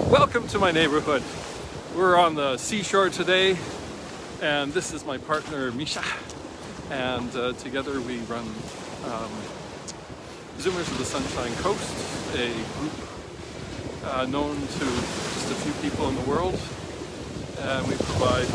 Welcome to my neighborhood. We're on the seashore today, and this is my partner Misha, and together we run Zoomers of the Sunshine Coast, a group known to just a few people in the world, and we provide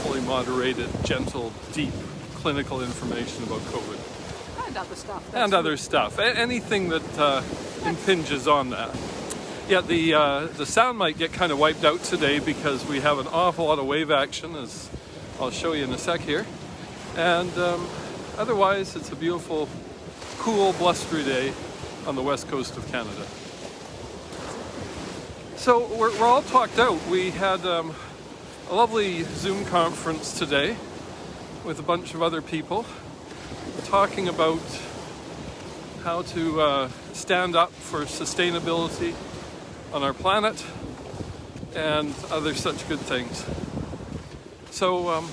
fully moderated, gentle, deep clinical information about COVID. And other stuff. And other stuff. Anything that impinges on that. Yeah, the sound might get kind of wiped out today because we have an awful lot of wave action, as I'll show you in a sec here. And otherwise, it's a beautiful, cool, blustery day on the west coast of Canada. So we're all talked out. We had a lovely Zoom conference today with a bunch of other people talking about how to stand up for sustainability on our planet and other such good things. So,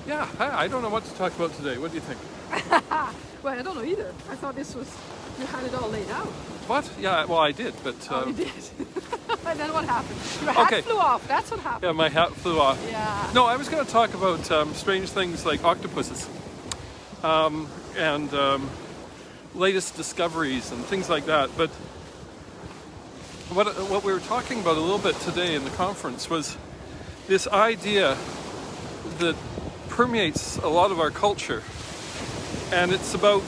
yeah, I don't know what to talk about today. What do you think? Well, I don't know either. I thought you had it all laid out. What? Yeah, well, I did, but... you did? And then what happened? Your hat flew off. That's what happened. Yeah, my hat flew off. Yeah. No, I was going to talk about strange things like octopuses and latest discoveries and things like that. But what we were talking about a little bit today in the conference was this idea that permeates a lot of our culture. And it's about,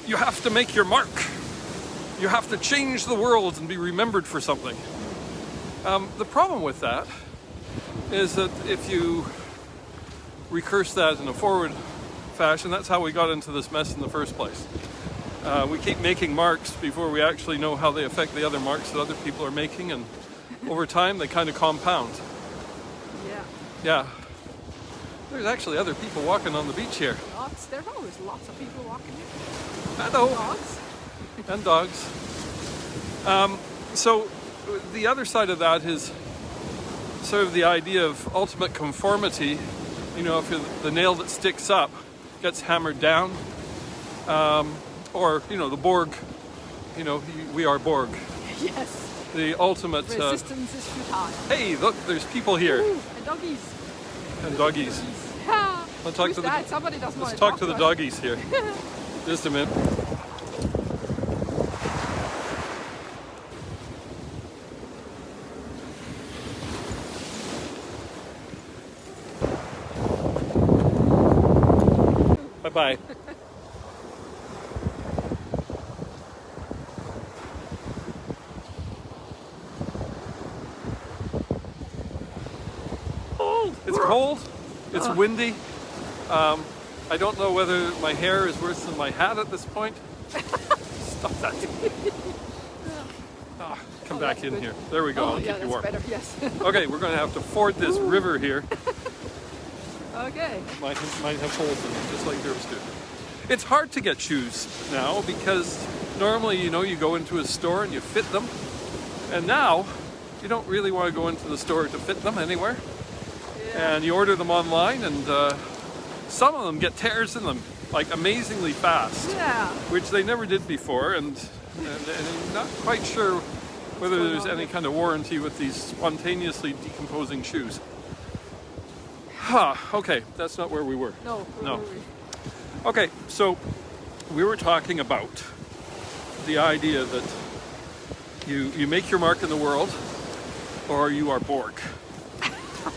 you have to make your mark. You have to change the world and be remembered for something. The problem with that is that if you recurse that in a forward fashion, that's how we got into this mess in the first place. We keep making marks before we actually know how they affect the other marks that other people are making, and over time they kind of compound. Yeah. Yeah. There's actually other people walking on the beach here. There's always lots of people walking here. Hello. Dogs. And dogs. So the other side of that is sort of the idea of ultimate conformity. You know, if the nail that sticks up gets hammered down, or, you know, the Borg, you know, we are Borg. Yes. The ultimate... Resistance is futile. Hey, look, there's people here. Ooh, and doggies. And doggies. Yeah. Let's talk Somebody doesn't want let's to talk to the doggies here. Just a minute. Bye-bye. It's cold, it's windy. I don't know whether my hair is worse than my hat at this point. Stop that. Come back in here. There we go. I'll keep you warm. Better, yes. Okay, we're going to have to ford this river here. Okay. Might have holes in it, just like yours do. It's hard to get shoes now because normally, you know, you go into a store and you fit them. And now, you don't really want to go into the store to fit them anywhere. Yeah. And you order them online, and some of them get tears in them, like amazingly fast. Yeah. Which they never did before, and I'm not quite sure whether there's any kind of warranty with these spontaneously decomposing shoes. Okay, that's not where we were. No. Okay, so we were talking about the idea that you make your mark in the world, or you are Borg.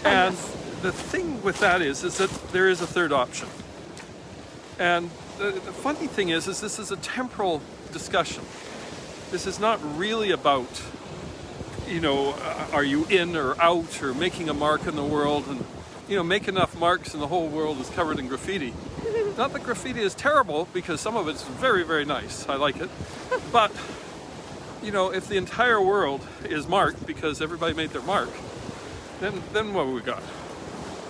And the thing with that is that there is a third option. And the funny thing is this is a temporal discussion. This is not really about, you know, are you in or out, or making a mark in the world, and, you know, make enough marks and the whole world is covered in graffiti. Not that graffiti is terrible, because some of it's very, very nice. I like it. But, you know, if the entire world is marked because everybody made their mark, then what have we got?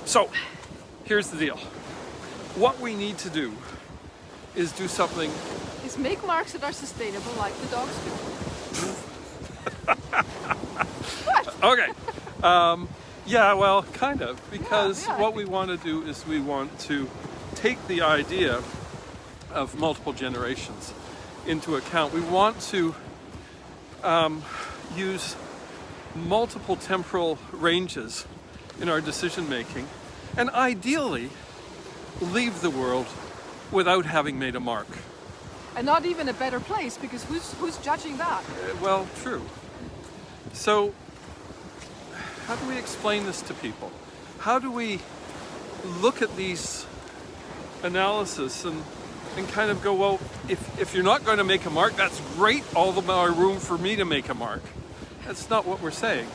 So, here's the deal. What we need to do is do something... Is make marks that are sustainable like the dogs do. What? Okay. Yeah, well, kind of. Because yeah, what we want to do is we want to take the idea of multiple generations into account. We want to use multiple temporal ranges in our decision making, and ideally leave the world without having made a mark. And not even a better place, because who's judging that? Well, true. So, how do we explain this to people? How do we look at these analysis and kind of go, well, if you're not going to make a mark, that's great, all the more room for me to make a mark. That's not what we're saying.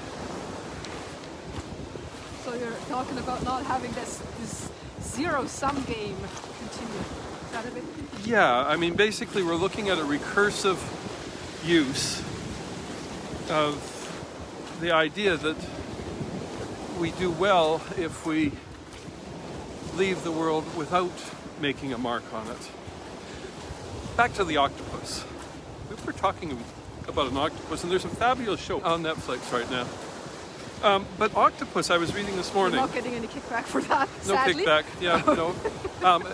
So you're talking about not having this zero-sum game continue. Is that a bit? Yeah, I mean, basically we're looking at a recursive use of the idea that we do well if we leave the world without making a mark on it. Back to the octopus. We were talking about an octopus, and there's a fabulous show on Netflix right now. But octopus, I was reading this morning. You're not getting any kickback for that, No sadly. kickback, yeah, no.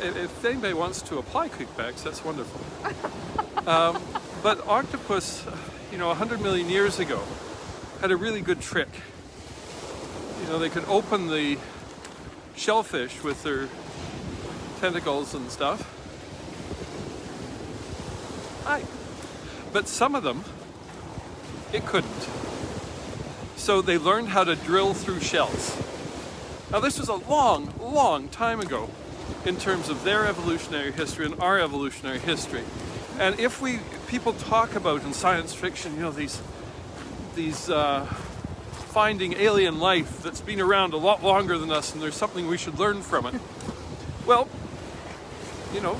If anybody wants to apply kickbacks, that's wonderful. But octopus, 100 million years ago, had a really good trick. They could open the shellfish with their tentacles and stuff. But some of them, it couldn't. So they learned how to drill through shells. Now this was a long, long time ago in terms of their evolutionary history and our evolutionary history. And if people talk about in science fiction, these finding alien life that's been around a lot longer than us and there's something we should learn from it. Well,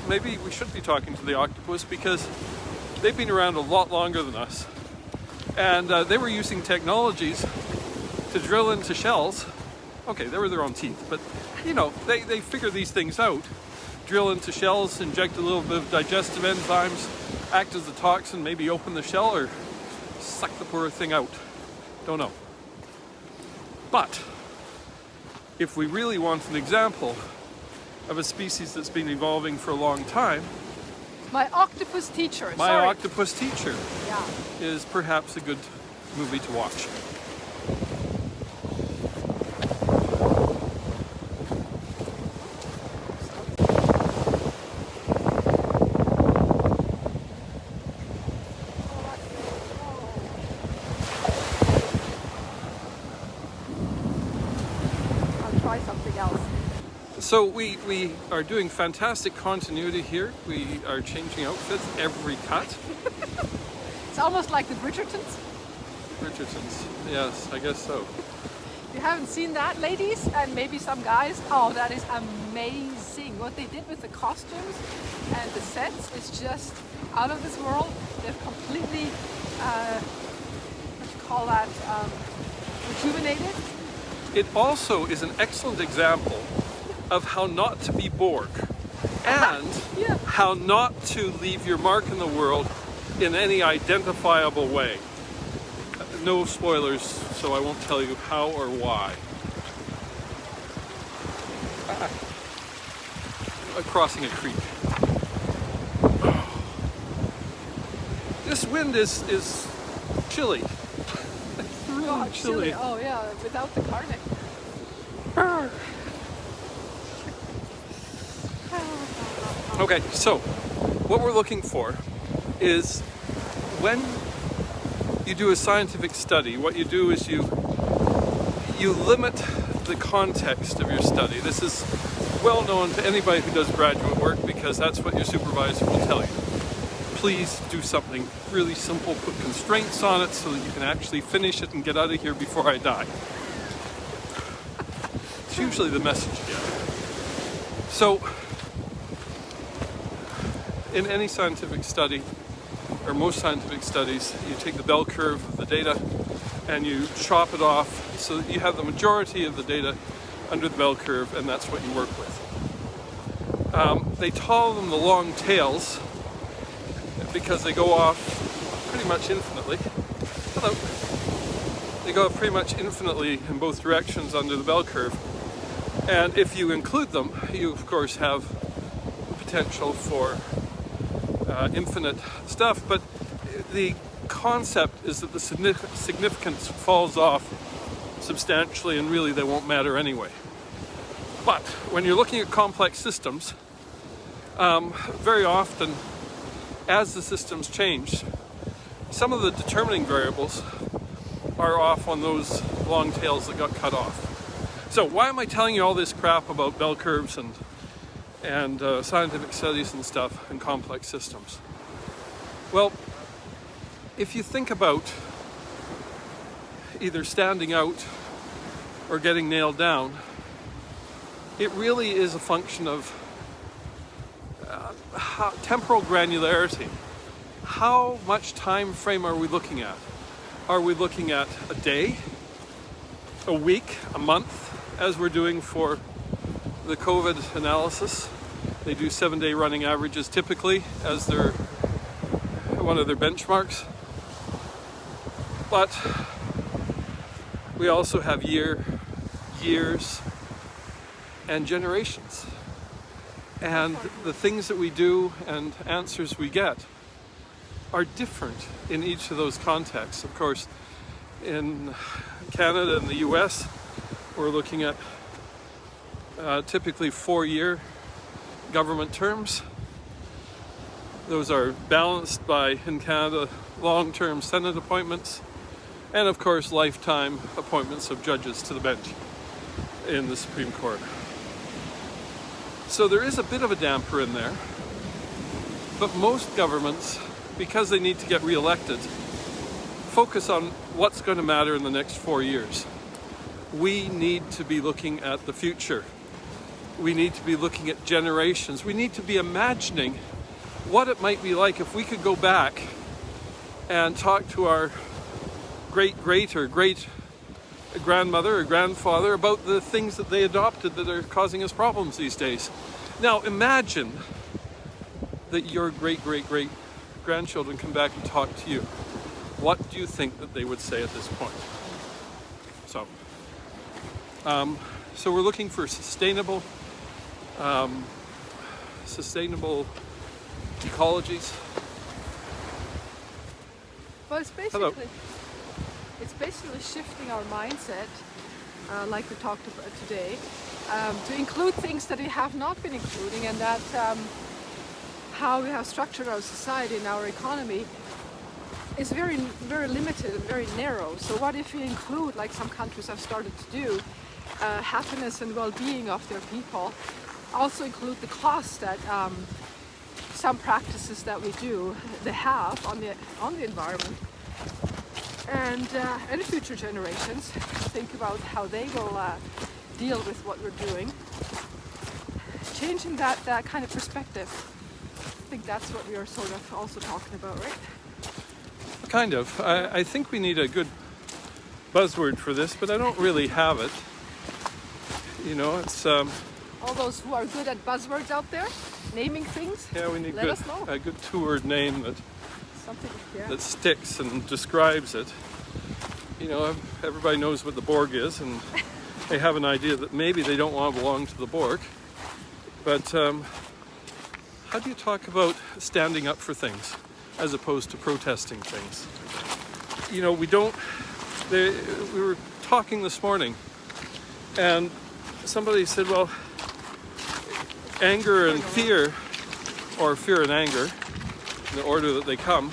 maybe we should be talking to the octopus because they've been around a lot longer than us. And they were using technologies to drill into shells. Okay, they were their own teeth, but they figure these things out. Drill into shells, inject a little bit of digestive enzymes, act as a toxin, maybe open the shell or suck the poor thing out. Don't know. But if we really want an example of a species that's been evolving for a long time, My Octopus Teacher. My Sorry. Octopus Teacher Yeah. is perhaps a good movie to watch. I'll try something else. So we are doing fantastic continuity here. We are changing outfits every cut. It's almost like the Bridgertons. Richardson's, yes, I guess so. You haven't seen that, ladies, and maybe some guys. Oh, that is amazing. What they did with the costumes and the sets is just out of this world. They've completely, what do you call that, rejuvenated. It also is an excellent example of how not to be Borg and Yeah. how not to leave your mark in the world in any identifiable way. No spoilers, so I won't tell you how or why. Crossing a creek. This wind is chilly. It's really Oh, chilly. Oh, yeah, without the carne. Okay, so what we're looking for is when you do a scientific study, what you do is you limit the context of your study. This is well known to anybody who does graduate work because that's what your supervisor will tell you. Please do something really simple, put constraints on it so that you can actually finish it and get out of here before I die. It's usually the message you get. So, in any scientific study, or most scientific studies, you take the bell curve of the data and you chop it off so that you have the majority of the data under the bell curve, and that's what you work with. They call them the long tails because they go off pretty much infinitely. Hello. They go pretty much infinitely in both directions under the bell curve. And if you include them, you of course have the potential for infinite stuff. But the concept is that the significance falls off substantially and really they won't matter anyway. But when you're looking at complex systems, very often as the systems change, some of the determining variables are off on those long tails that got cut off. So why am I telling you all this crap about bell curves and scientific studies and stuff and complex systems? Well, if you think about either standing out or getting nailed down, it really is a function of temporal granularity. How much time frame are we looking at? Are we looking at a day, a week, a month, as we're doing for the COVID analysis? They do 7-day running averages typically as their one of their benchmarks. But we also have years, and generations. And the things that we do and answers we get are different in each of those contexts. Of course, in Canada and the US, we're looking at typically 4-year government terms. Those are balanced by, in Canada, long-term Senate appointments, and of course, lifetime appointments of judges to the bench in the Supreme Court. So there is a bit of a damper in there, but most governments, because they need to get re-elected, focus on what's going to matter in the next 4 years. We need to be looking at the future. We need to be looking at generations. We need to be imagining what it might be like if we could go back and talk to our great grandmother or grandfather about the things that they adopted that are causing us problems these days. Now imagine that your great grandchildren come back and talk to you. What do you think that they would say at this point? So we're looking for sustainable ecologies. Well, it's basically shifting our mindset, like we talked about today, to include things that we have not been including, and that how we have structured our society and our economy is very limited and very narrow. So what if we include, like some countries have started to do, happiness and well-being of their people, also include the cost that some practices that we do, they have on the environment, and future generations think about how they will deal with what we're doing. Changing that kind of perspective, I think that's what we are sort of also talking about, right? Kind of. I think we need a good buzzword for this, but I don't really have it. You know, it's all those who are good at buzzwords out there, naming things. Yeah, we need a good two-word name that sticks and describes it. You know, everybody knows what the Borg is, and they have an idea that maybe they don't want to belong to the Borg. But how do you talk about standing up for things as opposed to protesting things? You know, we were talking this morning, and somebody said, well, anger and fear, or fear and anger, in the order that they come,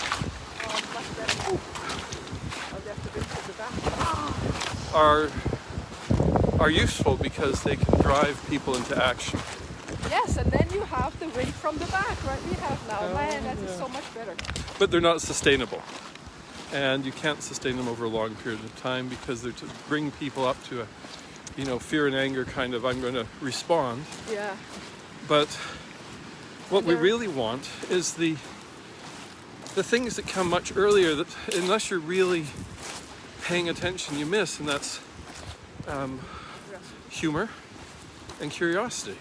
are useful because they can drive people into action. Yes, and then you have the wind from the back, right? We have now. Man, that is so much better. But they're not sustainable. And you can't sustain them over a long period of time because they're to bring people up to a, fear and anger kind of, I'm going to respond. Yeah. But what we really want is the things that come much earlier that, unless you're really paying attention, you miss, and that's humor and curiosity.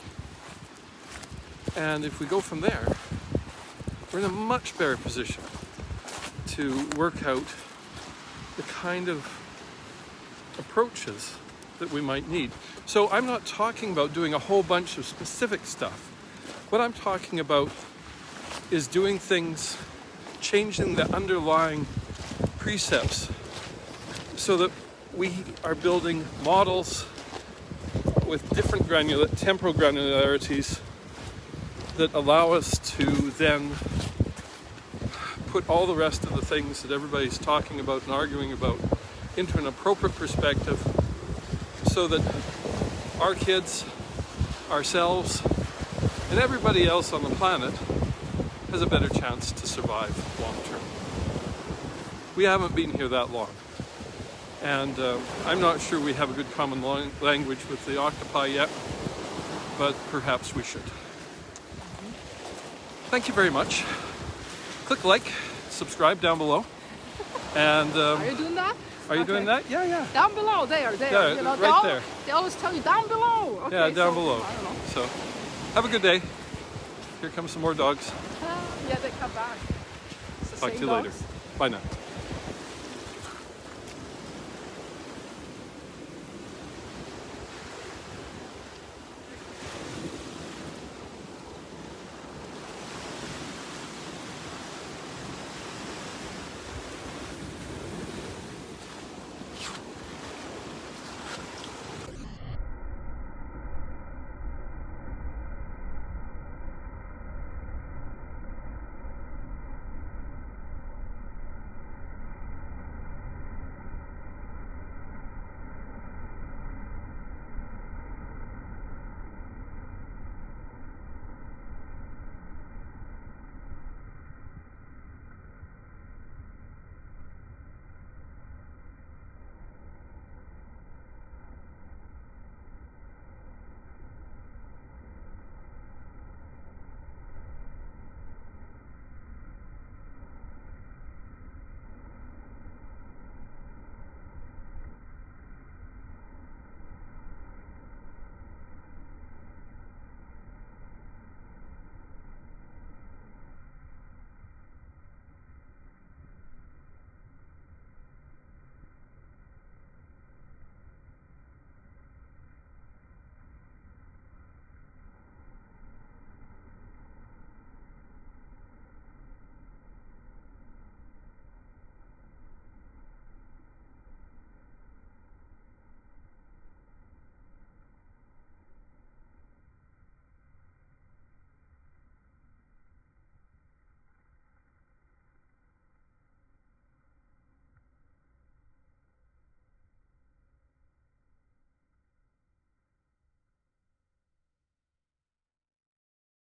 And if we go from there, we're in a much better position to work out the kind of approaches that we might need. So I'm not talking about doing a whole bunch of specific stuff. What I'm talking about is doing things, changing the underlying precepts so that we are building models with different temporal granularities that allow us to then put all the rest of the things that everybody's talking about and arguing about into an appropriate perspective so that our kids, ourselves, and everybody else on the planet has a better chance to survive long term. We haven't been here that long, and I'm not sure we have a good common language with the octopi yet, but perhaps we should. Thank you very much. Click like, subscribe down below, and Are you doing that? are you doing that? Yeah, yeah. Down below, there. Yeah, You know, right there. They always tell you down below. Okay, Yeah, down so, below. I don't know. So, have a good day. Here come some more dogs. Yeah, they come back. It's the Talk same to you later. dogs. Bye now.